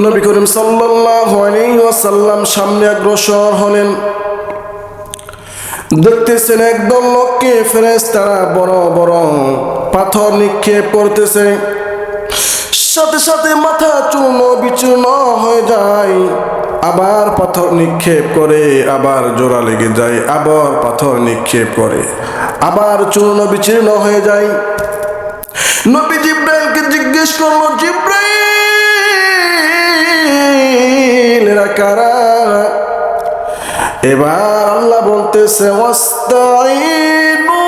নবী করিম সাল্লাল্লাহু আলাইহি ওয়াসাল্লাম সামনে অগ্রসর হলেন। দেখতেছেন একদল লোককে ফেরেশতারা বড় বড় পাথর নিক্ষেপ করতেছে। সাথে সাথে মাথা চূর্ণ বিচূর্ণ হয়ে যায়, আবার পাথর নিক্ষেপ করে, আবার জোড়া লেগে যায়, আবার পাথর নিক্ষেপ করে, আবার চূর্ণ বিচূর্ণ হয়ে যায়। নবী জিব্রাইলকে জিজ্ঞেস করলো, জিব্রাইল এরা কারা? এবার আল্লাহ বলতেছে, ওয়াস্তাঈনু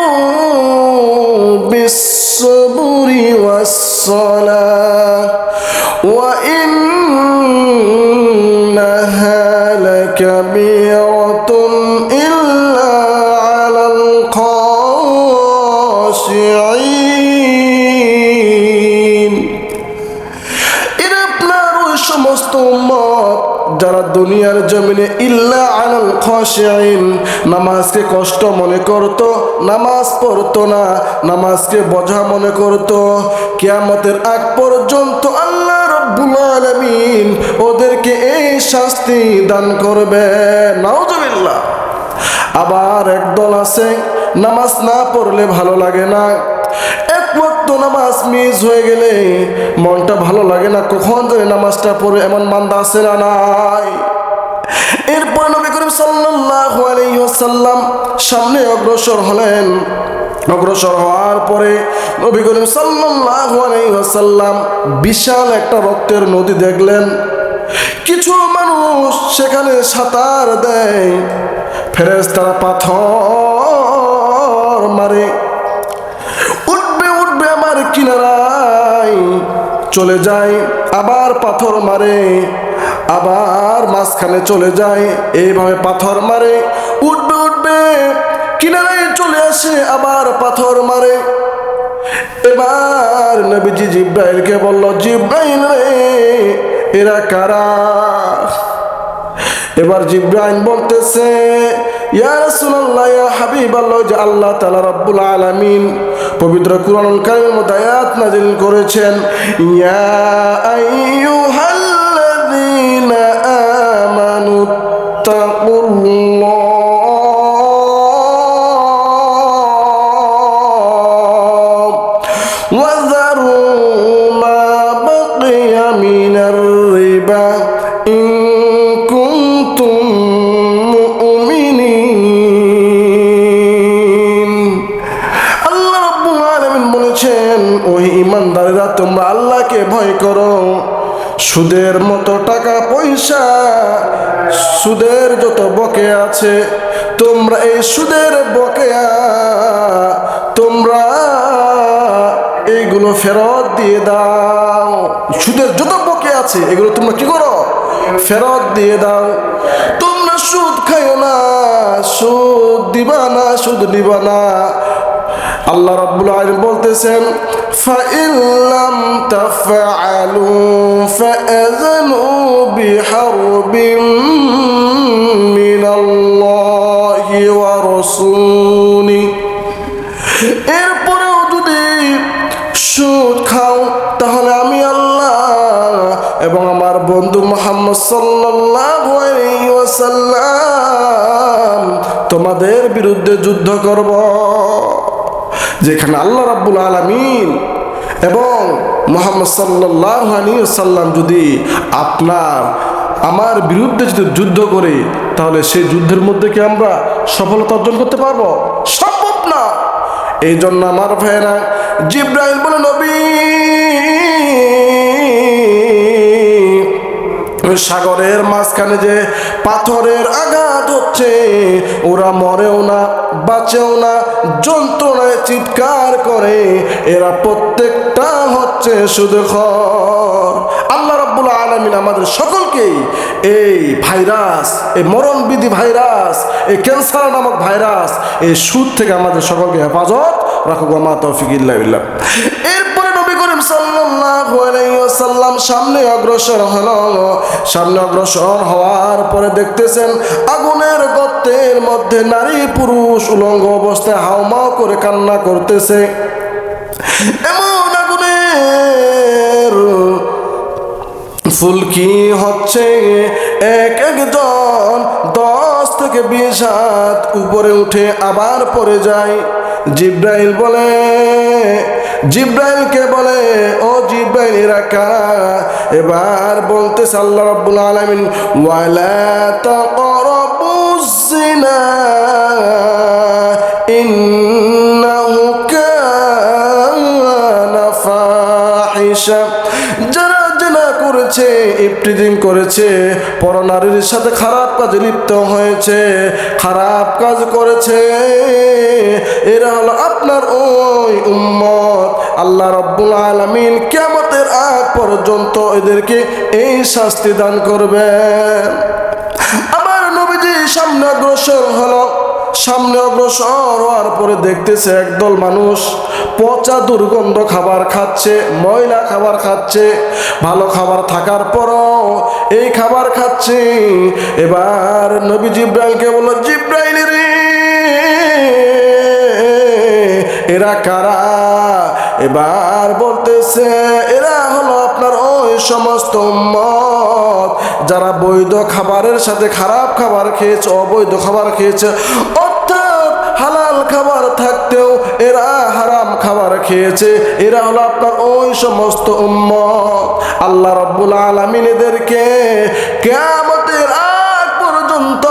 বিস-সাবরি ওয়াস-সালাহ ওয়া ইন্নাহা লাকাবীরাতুন ইল্লা আলাল খাশিঈন। এরা আপনার ওই সমস্ত উম্মত যারা দুনিয়ার জমিনে ইল্লা আলাল খাশিঈন নামাজকে কষ্ট মনে করত, নামাজ পড়তো না, নামাজকে বোঝা মনে করত, কিয়ামতের আগ পর্যন্ত আল্লাহ রাব্বুল আলামিন ওদেরকে এই শাস্তি দান করবে। নাউজুবিল্লাহ। আবার একদল আছে নামাজ না পড়লে ভালো লাগে না, এক ওয়াক্ত নামাজ মিস হয়ে গেলে মনটা ভালো লাগে না, কখন যে নামাজটা পড়ে এমন বান্দা আছে না নাই? এরপর নবী করিম সাল্লাল্লাহু আলাইহি ওয়াসাল্লাম সামনে অগ্রসর হলেন। অগ্রসর হওয়ার পরে নবী করিম সাল্লাল্লাহু আলাইহি ওয়াসাল্লাম বিশাল একটা রক্তের নদী দেখলেন। কিছু মানুষ সেখানে সাঁতার দেয়, ফেরেশতারা পাথর মারে, উঠবে উঠবে আমার কিনারায় চলে যায়, আবার পাথর মারে, আবার মাঝখানে চলে যায়, এইভাবে পাথর মারে, উঠবে উঠবে কিনারায় চলে আসে, আবার পাথর মারে। এবার নবীজি জিব্রাইলকে বলল, জিব্রাইল রে এরা কারা? এবার জিব্রাইল বলতেছে, ইয়া রাসূলুল্লাহ, ইয়া হাবিবাল্লাহ, যে আল্লাহ তাআলা রাব্বুল আলামিন পবিত্র কুরআনুল কারীমের মধ্যে আয়াত নাযিল করেছেন, ইয়া আইয়ুহাল্লাযীনা আমানু তাকুল্লাহ ওয়া যারু মা বাকিয়া মিনার রিবা ইন কুনতুম মুমিনিন। আল্লাহ রাব্বুল আলামিন বলেছেন, ওই ঈমানদারেরা তোমরা আল্লাহকে ভয় করো, সুদের মতো টাকা পয়সা, সুদের যত বকেয়া আছে, তোমরা এই সুদের বকেয়া তোমরা এইগুলো ফেরত দিয়ে দাও। সুদের যত বকেয়া আছে এগুলো তোমরা কি করো? ফেরত দিয়ে দাও। তোমরা সুদ খাইও না, সুদ দিবা না, সুদ দিবা না। আল্লাহ রাব্বুল আলামিন বলতেছেন, فَإِن لَّمْ تَفْعَلُوا فَأَذِنُوا بِحَرْبٍ مِّنَ اللَّهِ وَرَسُولِهِ। এরপরেও যদি সুদ খাও তাহলে আমি আল্লাহ এবং আমার বন্ধু মুহাম্মদ সাল্লাল্লাহু আলাইহি ওয়াসাল্লাম তোমাদের বিরুদ্ধে যুদ্ধ করব। যেখানে আল্লাহ রাব্বুল আলামিন এবং মুহাম্মদ সাল্লাল্লাহু আলাইহি ওয়াসাল্লাম যদি আপনার আমার বিরুদ্ধে যদি যুদ্ধ করে, তাহলে সেই যুদ্ধের মধ্যে কি আমরা সফলতা অর্জন করতে পারবো? সম্ভব না। এই জন্য আমার ভাইয়েরা, জিব্রাইল বলে, নবী সাগরের মাঝখানে যে পাথরের আঘাত হচ্ছে, ওরা মরেও না, বাঁচেও না, যন্ত্রণায় চিৎকার করে, এরা প্রত্যেকটা হচ্ছে সুদখোর। আল্লাহ রাব্বুল আলামিন আমাদের সকলকেই এই ভাইরাস, এই মরণবিধি ভাইরাস, এই ক্যান্সার নামক ভাইরাস, এই সুদ থেকে আমাদের সকলকে হেফাজত রাখুক। ওয়া মা তাওফিক ইল্লা বিল্লাহ। এরপরে নবী করিম সাল্লাল্লাহু আলাইহি ওয়াসাল্লাম সামনে অগ্রসর হলো। সামনে অগ্রসর হওয়ার পরে দেখতেছেন আগুনের গর্তের মধ্যে নারী পুরুষ উলঙ্গ অবস্থায় হাউমাউ করে কান্না করতেছে। এমন আগুনের ফুলকি হচ্ছে এক একজন 10 থেকে 20 হাত উপরে উঠে আবার পড়ে যায়। জিব্রাইল বলে, জিব্রাইলকে বলে, ও জিব্রাইল এরা কারা? এবার বলতেছে আল্লাহ রাব্বুল আলামিন, ওয়ালা তাকরাবুজ জিনা ইন্নাহু কানা ফাহিশা। যারা জিনা করেছে, ইফতিজিং করেছে, পরনারীর সাথে খারাপ কাজে লিপ্ত হয়েছে, খারাপ কাজ করেছে, এরা হলো আপনার ওই উম্মত। আল্লাহ রাব্বুল আলামিন কিয়ামতের আগ পর্যন্ত এদেরকে এই শাস্তি দান করবেন। আমার নবীজি সামনে অগ্রসর হলো। সামনে অগ্রসর হওয়ার পরে দেখতেছে একদল মানুষ পচা দুর্গন্ধ খাবার খাচ্ছে, ময়লা খাবার খাচ্ছে, ভালো খাবার থাকার পরও এই খাবার খাচ্ছে। এবার নবী জিব্রাইলকে বলল, জিব্রাইল রে এরা কারা? এবার বলতেছে এরা হলো আপনার ওই সমস্ত উম্মত যারা বৈধ খাবারের সাথে খারাপ খাবার খেয়েছে, অবৈধ খাবার খেয়েছে, অর্থাৎ হালাল খাবার থাকতেও এরা হারাম খাবার খেয়েছে। এরা হলো আপনার ওই সমস্ত উম্মত। আল্লাহ রাব্বুল আলামিন এদেরকে কিয়ামতের আগ পর্যন্ত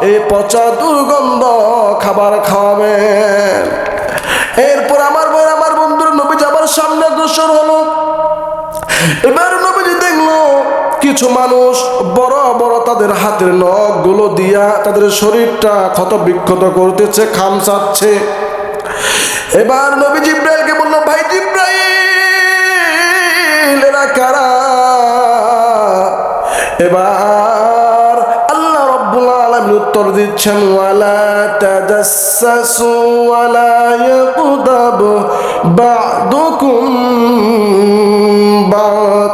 এই পচা দুর্গন্ধ খাবার খাওয়াবেন। এরপর আমার ভাই, আমার বন্ধুরা, নবীজি আবার সামনে অগ্রসর হলো। এবার নবীজি দেখলো কিছু মানুষ বড় বড় তাদের হাতের নখগুলো দিয়া তাদের শরীরটা ক্ষত বিক্ষত করতেছে, খামচাচ্ছে। এবার নবী জিব্রাইলকে বললো, ভাই জিব্রাইল এরা কারা? এবার আল্লাহ রাব্বুল আলামিন উত্তর দিচ্ছেন, ওয়ালা তাজাসসু ওয়ালা ইয়াকদাব বা'দুকুম বা'দ।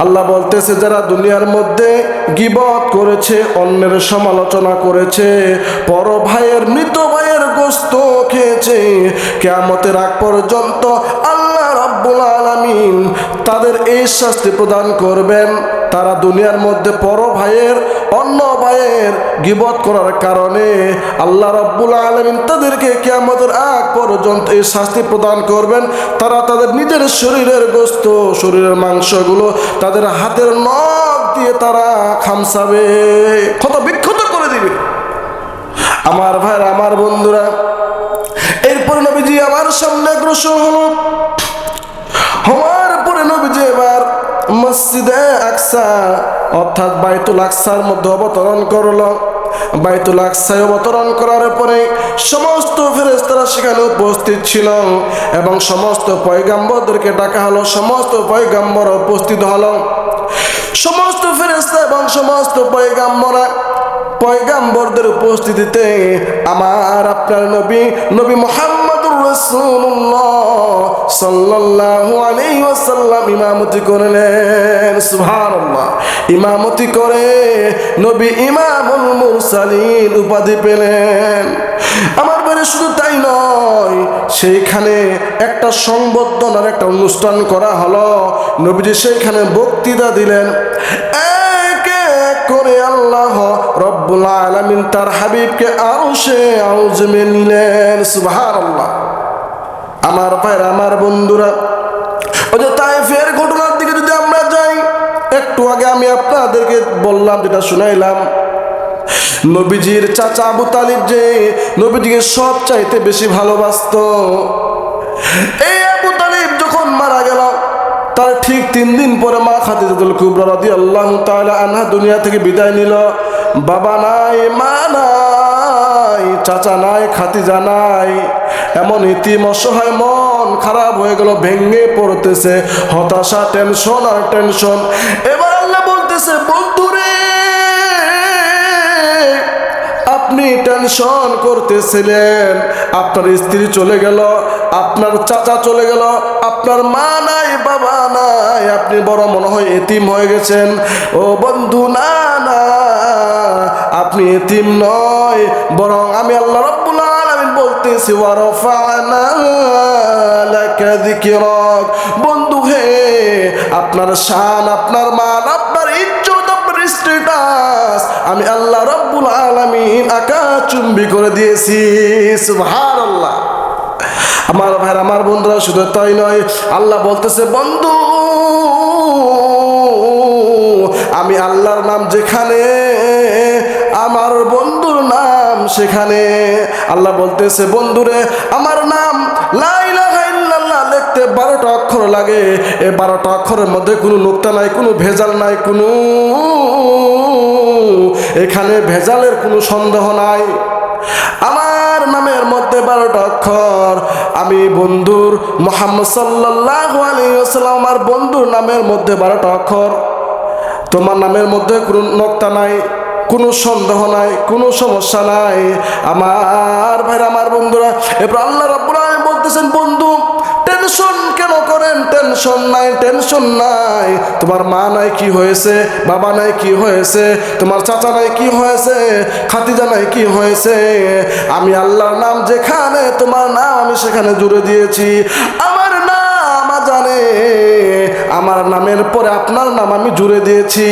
আল্লাহ বলতেছে যারা দুনিয়ার মধ্যে গীবত করেছে, অন্যের সমালোচনা করেছে, পর ভাইয়ের মৃত ভাইয়ের গোশত খেয়েছে, কিয়ামতের আগ পর্যন্ত আল্লাহ রাব্বুল আলামিন তাদের এই শাস্তি প্রদান করবেন। তারা দুনিয়ার মধ্যে পর ভাইয়ের, অন্য ভাইয়ের গীবত করার কারণে আল্লাহ রাব্বুল আলামিন তাদেরকে কিয়ামতের আগ পর্যন্ত এই শাস্তি প্রদান করবেন। তারা তাদের নিজের শরীরের গোশত, শরীরের মাংসগুলো তাদের হাতের নখ দিয়ে তারা খামসাবে, ক্ষত বিক্ষত করে দিবে। আমার ভাইরা, আমার বন্ধুরা, এরপর নবীজি আমার সামনে অগ্রসর হলো। হওয়ার পরে নবীজি এবার মসজিদে আকসা অর্থাৎ বাইতুল আকসার মধ্যে অবতরণ করলো। বাইতুল আকসায় অবতরণ করার পরে সমস্ত ফেরেশতারা সেখানে উপস্থিত ছিল এবং সমস্ত পয়গাম্বরদেরকে ডাকা হলো। সমস্ত পয়গাম্বর উপস্থিত হলো। সমস্ত ফেরেশতা এবং সমস্ত পয়গাম্বরদের উপস্থিতিতে আমার আপনার নবী মুহাম্মদুর রাসূলুল্লাহ সাল্লাল্লাহু আলাইহি ওয়াসাল্লাম ইমামতি করলেন। সুবহানাল্লাহ। ইমামতি করে নবী ইমামুল মুরসালিন উপাধি পেলেন। আমার বাড়ি শুধু তাই নয়, সেইখানে একটা সংবর্ধনার একটা অনুষ্ঠান করা হলো। নবীজি সেইখানে বক্তৃতা দিলেন। করে আল্লাহ রব্বুল আলামিন তার হাবিবকে আরশে আযমে নিলেন। সুবহানাল্লাহ। আমার ভাইরা, আমার বন্ধুরা, ওই যে তায়েফের ঘটনার দিকে যদি আমরা যাই, একটু আগে আমি আপনাদেরকে বললাম, যেটা শুনাইলাম, নবীজির চাচা আবু তালিব যে নবীজিকে সব চাইতে বেশি ভালোবাসতো, এই আবু তালিব যখন মারা গেল, তার ঠিক 3 দিন পরে মা খাদিজাতুল কুবরা রাদিয়াল্লাহু তাআলা আনহা দুনিয়া থেকে বিদায় নিল। বাবা নাই, মা নাই, চাচা নাই, খাদিজা নাই, এমন ইতিম অসহায়, মন খারাপ হয়ে গেল, ভেঙে পড়তেছে, হতাশা, টেনশন আর টেনশন। এবার আল্লাহ বলতেছে, বন্ধুরে আপনি টেনশন করতেছিলেন, আপনার স্ত্রী চলে গেল, আপনার চাচা চলে গেল, আপনার মা নাই, বাবা নাই, আপনি বড় মনে হয় এতিম হয়ে গেছেন। ও বন্ধু, না না, আপনি এতিম নয়, বরং আমি আল্লাহ রাব্বুল আলামিন বলতেছি, ওয়া রাফা'না লাকা যিকরাক। বন্ধু হে, আপনার শান, আপনার মান, আপনার ইজ্জত, আপনার স্ট্যাটাস আমি আল্লাহ রাব্বুল আলামিন আকাশচুম্বী করে দিয়েছি। সুবহানাল্লাহ। আমার ভাই, আমার বন্ধুরা, শুধু তাই নয়, আল্লাহ বলতেছে বন্ধু আমি আল্লাহর নাম যেখানে আমার বন্ধুর নাম সেখানে। আল্লাহ বলতেছে বন্ধুরে আমার নাম লা ইলাহা ইল্লাল্লাহ লিখতে 12টা অক্ষর লাগে। এই 12টা অক্ষরের মধ্যে কোনো নুক্তা নাই, কোনো ভেজাল নাই, কোনো এখানে ভেজালের কোনো সন্দেহ নাই। আমার নামের মধ্যে 12টা অক্ষর। আমি বন্ধুর মুহাম্মদ সাল্লাল্লাহু আলাইহি ওয়াসাল্লাম আমার বন্ধুর নামের মধ্যে 12টা অক্ষর। তোমার নামের মধ্যে কোনো নক্তা নাই, কোনো সন্দেহ নাই, কোনো সমস্যা নাই। আমার ভাইরা, আমার বন্ধুরা, এরপর আল্লাহ রাব্বুল আলামিন বলতেছেন বন্ধু টেনশন কেন করেন? টেনশন নাই, টেনশন নাই। তোমার মা নাই কি হয়েছে, বাবা নাই কি হয়েছে, তোমার চাচা নাই কি হয়েছে, খাতিজা নাই কি হয়েছে, আমি আল্লাহর নাম যেখানে তোমার নাম আমি সেখানে জুড়ে দিয়েছি। আমার নাম জানে, আমার নামের পরে আপনার নাম আমি জুড়ে দিয়েছি।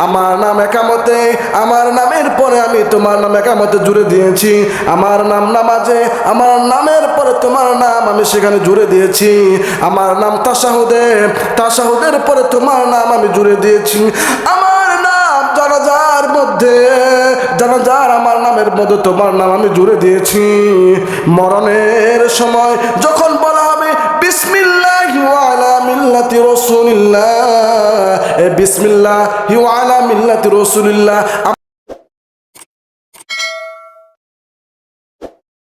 আমার নাম একামতে, আমার নামের পরে আমি তোমার নাম একামতে জুড়ে দিয়েছি। আমার নাম নামাজে, আমার নামের পরে তোমার নাম আমি সেখানে জুড়ে দিয়েছি। আমার নাম তাশাহুদে, তাশাহুদের পরে তোমার নাম আমি জুড়ে দিয়েছি। আমার নাম জানাজার মধ্যে, জানাজার আমার নামের মধ্যে তোমার নাম আমি জুড়ে দিয়েছি। মরণের সময় যখন বলা হবে বিসমিল্লাহি ওয়া আলা মিল্লাতি রাসূলিল্লাহ, বিসমিল্লাহি ওয়া আলা মিল্লাতি রাসূলিল্লাহ।